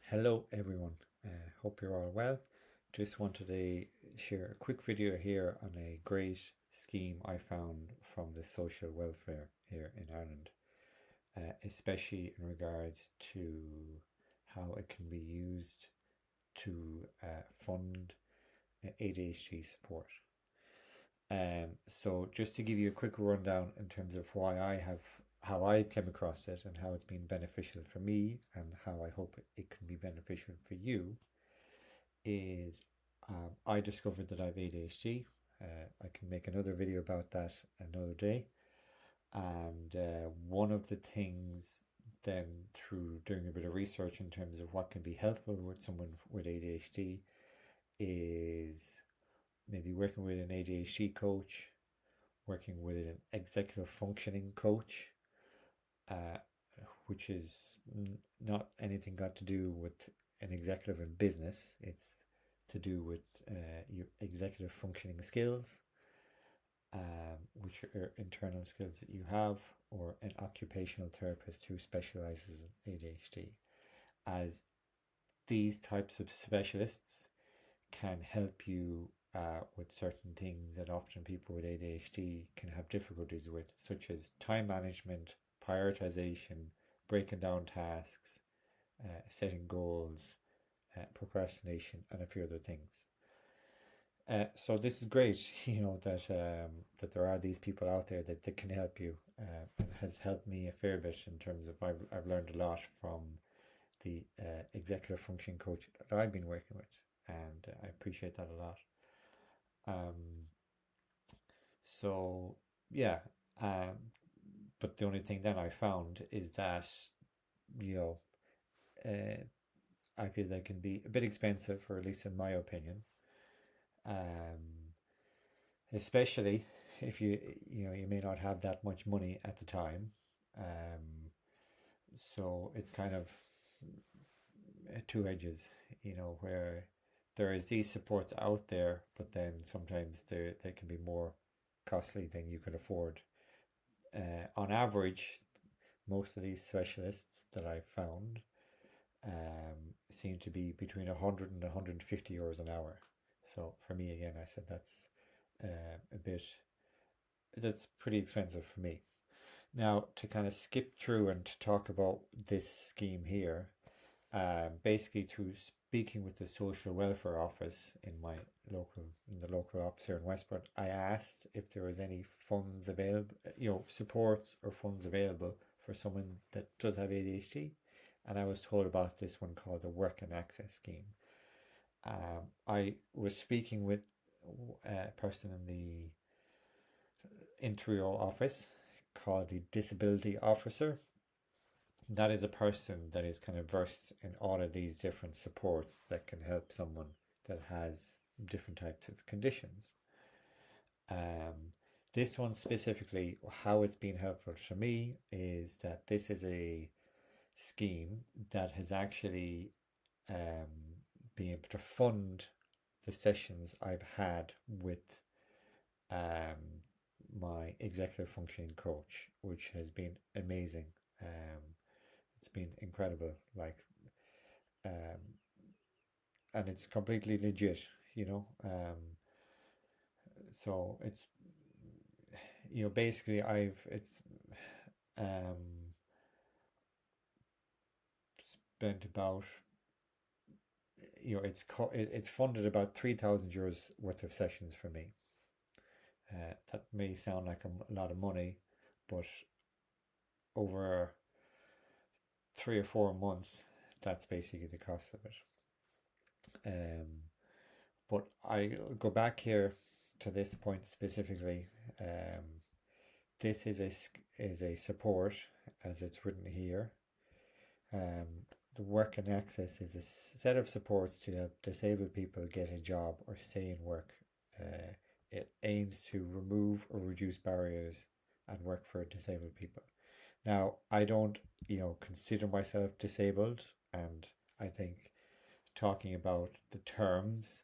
Hello everyone, hope you're all well. Just wanted to share a quick video here on a great scheme I found from the social welfare here in Ireland, especially in regards to how it can be used to fund ADHD support. So just to give you a quick rundown in terms of how I came across it and how it's been beneficial for me and how I hope it can be beneficial for you is I discovered that I have ADHD. I can make another video about that another day. And one of the things then through doing a bit of research in terms of what can be helpful with someone with ADHD is maybe working with an ADHD coach, working with an executive functioning coach, uh, which is not anything got to do with an executive in business. It's to do with your executive functioning skills, which are internal skills that you have, or an occupational therapist who specializes in ADHD. As these types of specialists can help you with certain things that often people with ADHD can have difficulties with, such as time management, prioritization, breaking down tasks, setting goals, procrastination, and a few other things. So this is great, that there are these people out there that can help you, and has helped me a fair bit in terms of I've learned a lot from the executive function coach that I've been working with, and I appreciate that a lot. Um, so yeah, um, but the only thing that I found is that you know I feel they can be a bit expensive, or at least in my opinion. Um, Especially if you may not have that much money at the time. Um, so it's kind of two edges, where there is these supports out there, but then sometimes they can be more costly than you can afford. On average, most of these specialists that I've found seem to be between 100 and 150 euros an hour. So for me, again, I said a bit that's pretty expensive for me. Now, to kind of skip through and to talk about this scheme here, basically through speaking with the social welfare office in the local office here in Westport, I asked if there was any funds available, supports or funds available for someone that does have ADHD, and I was told about this one called the Work and Access Scheme. I was speaking with a person in the Interior office called the Disability Officer. That is a person that is kind of versed in all of these different supports that can help someone that has different types of conditions. Um, this one specifically, how it's been helpful to me is that this is a scheme that has actually um, been able to fund the sessions I've had with um, my executive functioning coach, which has been amazing. It's been incredible, um, and it's completely legit, you know. So basically um, spent about, it's funded about 3,000 euros worth of sessions for me. That may sound like a lot of money, but over 3 or 4 months, that's basically the cost of it. Um, but I go back here to this point specifically. Um, this is a support, as it's written here. The Work and Access is a set of supports to help disabled people get a job or stay in work. It aims to remove or reduce barriers and work for disabled people. Now, I don't, consider myself disabled, and I think talking about the terms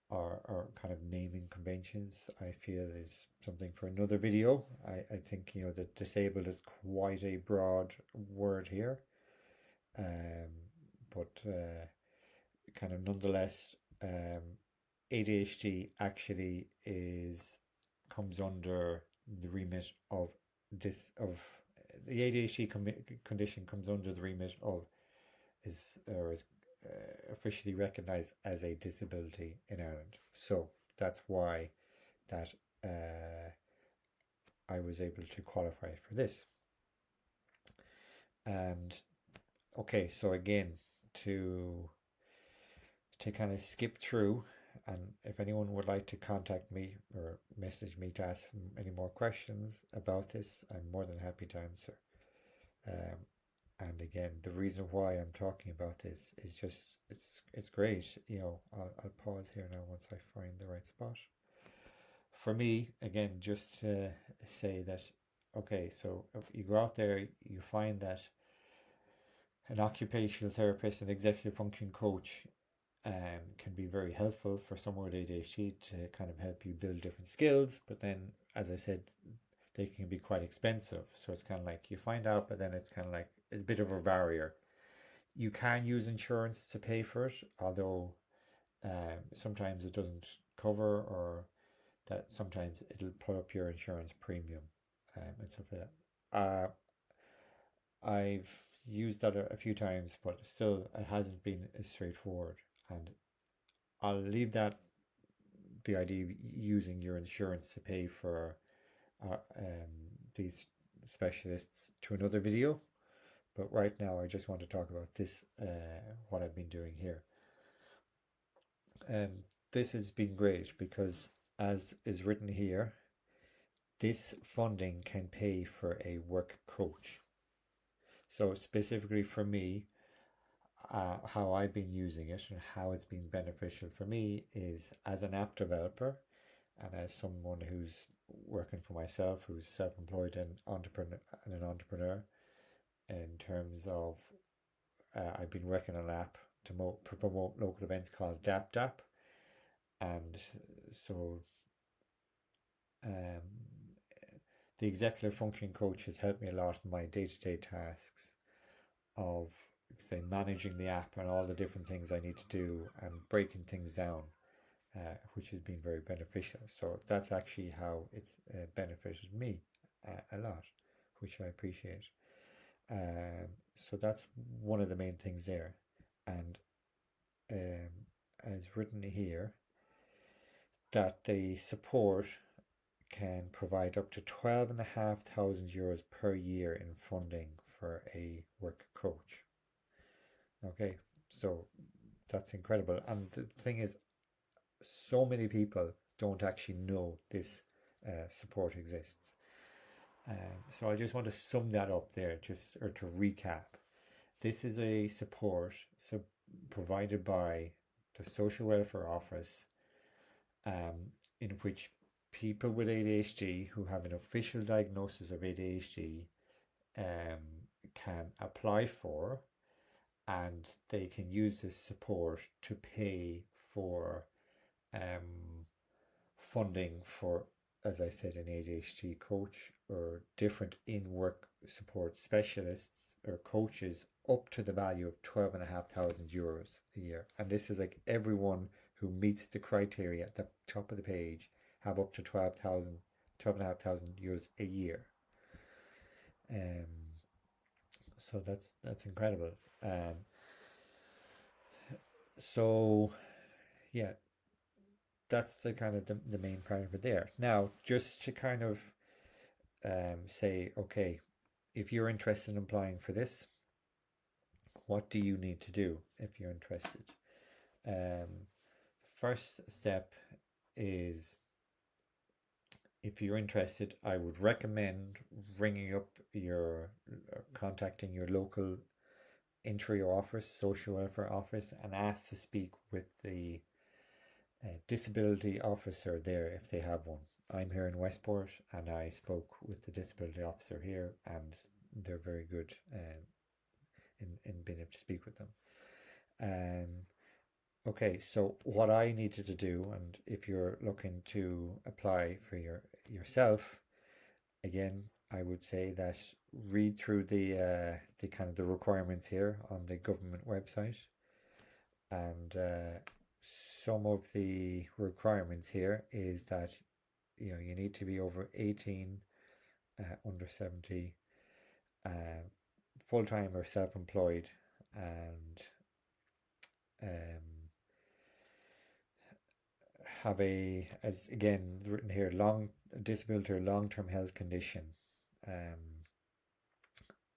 or kind of naming conventions, I feel is something for another video. I think, that disabled is quite a broad word here. Um, but kind of nonetheless, ADHD actually is comes under the remit of this of the ADHD condition comes under the remit of is officially recognised as a disability in Ireland. So that's why that I was able to qualify for this. And okay, so again, to kind of skip through, and if anyone would like to contact me or message me to ask any more questions about this, I'm more than happy to answer. Um, and again, the reason why I'm talking about this is just it's great. I'll pause here now once I find the right spot. For me, again, just to say that, okay, so if you go out there, you find that an occupational therapist, an executive function coach, can be very helpful for someone with ADHD to kind of help you build different skills. But then, as I said, they can be quite expensive. So it's kind of like you find out, but then it's kind of like it's a bit of a barrier. You can use insurance to pay for it, although sometimes it doesn't cover, or that sometimes it'll put up your insurance premium and stuff like that. I've used that a few times, but still, it hasn't been as straightforward. And I'll leave that the idea of using your insurance to pay for these specialists to another video. But right now, I just want to talk about this, what I've been doing here. This has been great because, as is written here, this funding can pay for a work coach. So specifically for me, how I've been using it and how it's been beneficial for me is as an app developer and as someone who's working for myself, who's self-employed and an entrepreneur. In terms of, I've been working on an app to promote local events called DAP, and so the executive function coach has helped me a lot in my day-to-day tasks of, say, managing the app and all the different things I need to do and breaking things down, which has been very beneficial. So that's actually how it's benefited me a lot, which I appreciate. So that's one of the main things there. And as written here, that the support can provide up to €12,500 per year in funding for a work coach. Okay, so that's incredible. And the thing is, so many people don't actually know this support exists. So I just want to sum that up there, or to recap. This is a support provided by the Social Welfare Office, in which people with ADHD who have an official diagnosis of ADHD can apply for, and they can use this support to pay for funding for, as I said, an ADHD coach or different in-work support specialists or coaches up to the value of €12,500 a year. And this is like everyone who meets the criteria at the top of the page have up to €12,500 a year. So that's incredible. So yeah, that's the kind of the main part of it there. Now, just to kind of say, okay, if you're interested in applying for this, what do you need to do if you're interested? First step is, if you're interested, I would recommend ringing up contacting your local interior office, social welfare office, and ask to speak with the disability officer there if they have one. I'm here in Westport, and I spoke with the disability officer here, and they're very good in being able to speak with them. Okay, so what I needed to do, and if you're looking to apply for yourself, again, I would say that read through the kind of the requirements here on the government website, and some of the requirements here is that you need to be over 18, under 70, uh, full time or self employed, and um, have a, as again written here, long disability or long term health condition, um,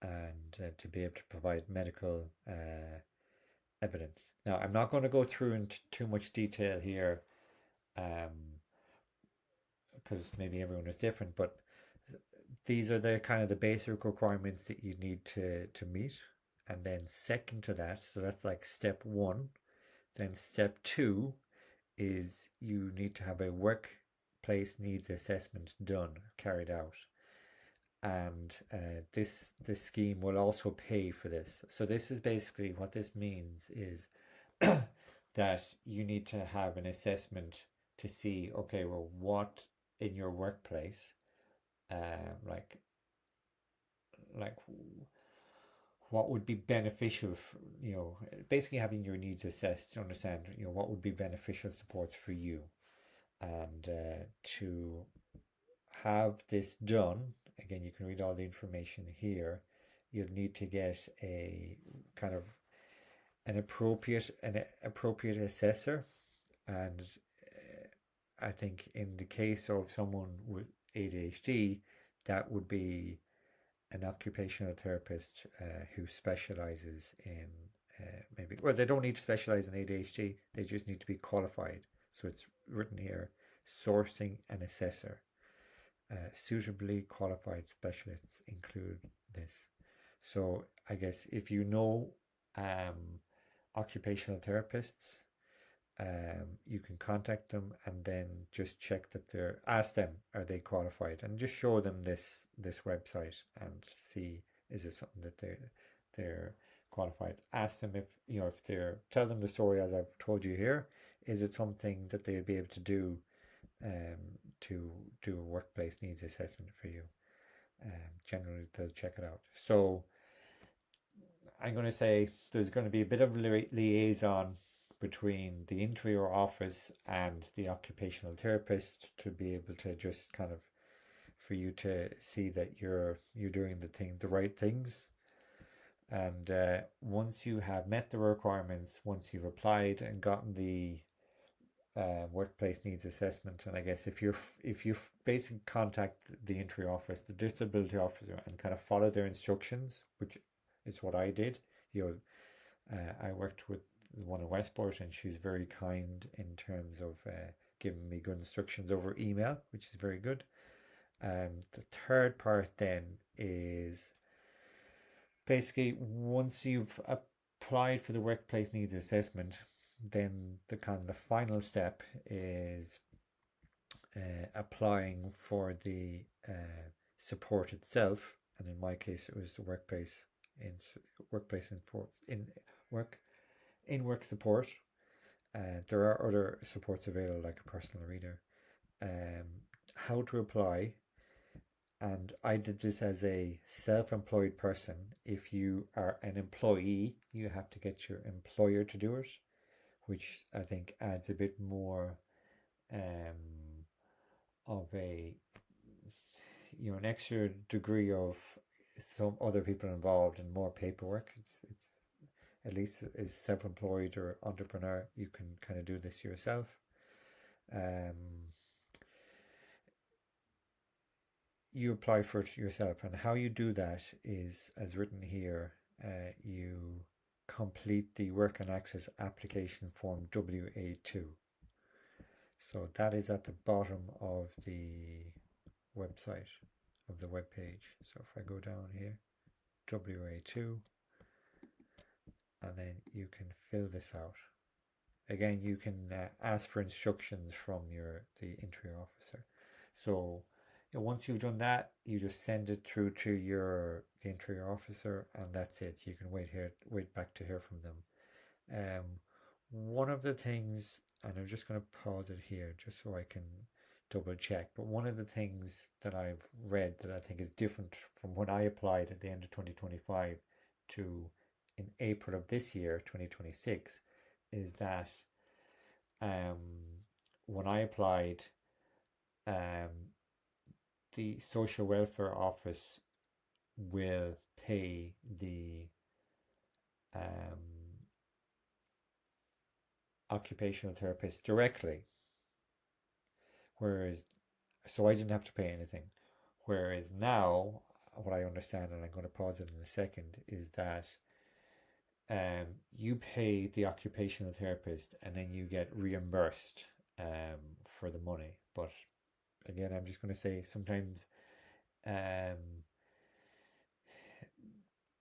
and to be able to provide medical evidence. Now, I'm not going to go through into too much detail here, because maybe everyone is different, but these are the kind of the basic requirements that you need to meet. And then second to that, so that's like step one. Then step two is you need to have a workplace needs assessment done, carried out. And this scheme will also pay for this. So this is basically what this means is that you need to have an assessment to see, okay, well, what in your workplace, like like what would be beneficial for, basically having your needs assessed to understand, what would be beneficial supports for you. And to have this done, again, you can read all the information here. You'll need to get a kind of an appropriate assessor. And I think in the case of someone with ADHD, that would be an occupational therapist who specializes in maybe, well, they don't need to specialize in ADHD, they just need to be qualified. So it's written here, sourcing an assessor. Suitably qualified specialists include this. So I guess if you know occupational therapists, you can contact them and then just check that ask them, are they qualified, and just show them this website and see, is it something that they're qualified. Ask them if they're, tell them the story as I've told you here. Is it something that they'd be able to do, to do a workplace needs assessment for you? Generally they'll check it out. So I'm going to say there's going to be a bit of liaison between the interior office and the occupational therapist to be able to just kind of, for you to see that you're doing the right things. And once you have met the requirements, once you've applied and gotten the workplace needs assessment, and I guess if you basically contact the entry office, the disability officer, and kind of follow their instructions, which is what I did. I worked with one in Westport, and she's very kind in terms of giving me good instructions over email, which is very good. The third part then is basically once you've applied for the workplace needs assessment, then the kind of the final step is applying for the support itself. And in my case, it was the workplace support in work support. There are other supports available, like a personal reader. How to apply, and I did this as a self-employed person. If you are an employee, you have to get your employer to do it, which I think adds a bit more of an extra degree of some other people involved and more paperwork. It's at least as self-employed or entrepreneur, you can kind of do this yourself. You apply for it yourself, and how you do that is, as written here, you complete the work and access application form WA2. So that is at the bottom of the website, of the web page. So if I go down here, WA2, and then you can fill this out. Again, you can ask for instructions from the interior officer. So once you've done that, you just send it through to the interior officer, and that's it. You can wait back to hear from them. One of the things, and I'm just going to pause it here just so I can double check. But one of the things that I've read that I think is different from when I applied at the end of 2025 to in April of this year, 2026, is that um, when I applied, um, the social welfare office will pay the um, occupational therapist directly, whereas so I didn't have to pay anything. Whereas now, what I understand, and I'm going to pause it in a second, is that you pay the occupational therapist and then you get reimbursed for the money. But again, I'm just going to say sometimes um,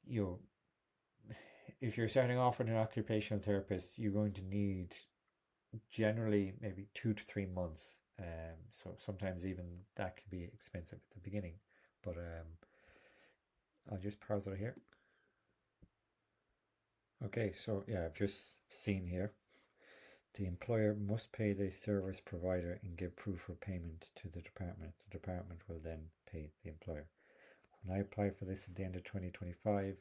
you know, if you're starting off with an occupational therapist, you're going to need generally maybe 2 to 3 months. So sometimes even that can be expensive at the beginning. But I'll just pause it here. Okay, so yeah, I've just seen here. The employer must pay the service provider and give proof of payment to the department. The department will then pay the employer. When I applied for this at the end of 2025,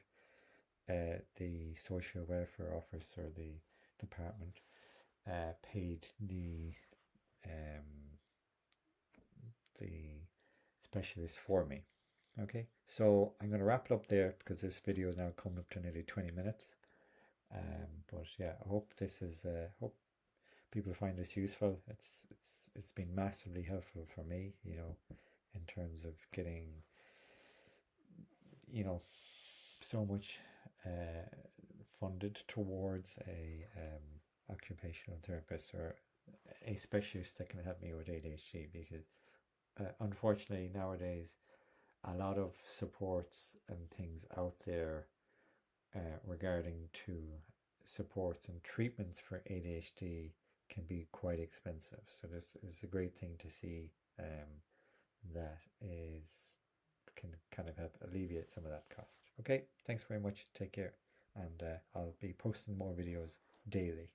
the social welfare office or the department paid um, the specialist for me. Okay, so I'm going to wrap it up there because this video is now coming up to nearly 20 minutes. But yeah, I hope this is hope people find this useful. It's been massively helpful for me, in terms of getting, so much funded towards a occupational therapist or a specialist that can help me with ADHD, because unfortunately nowadays a lot of supports and things out there regarding to supports and treatments for ADHD can be quite expensive. So this is a great thing to see that is can kind of help alleviate some of that cost. Okay, thanks very much. Take care, and I'll be posting more videos daily.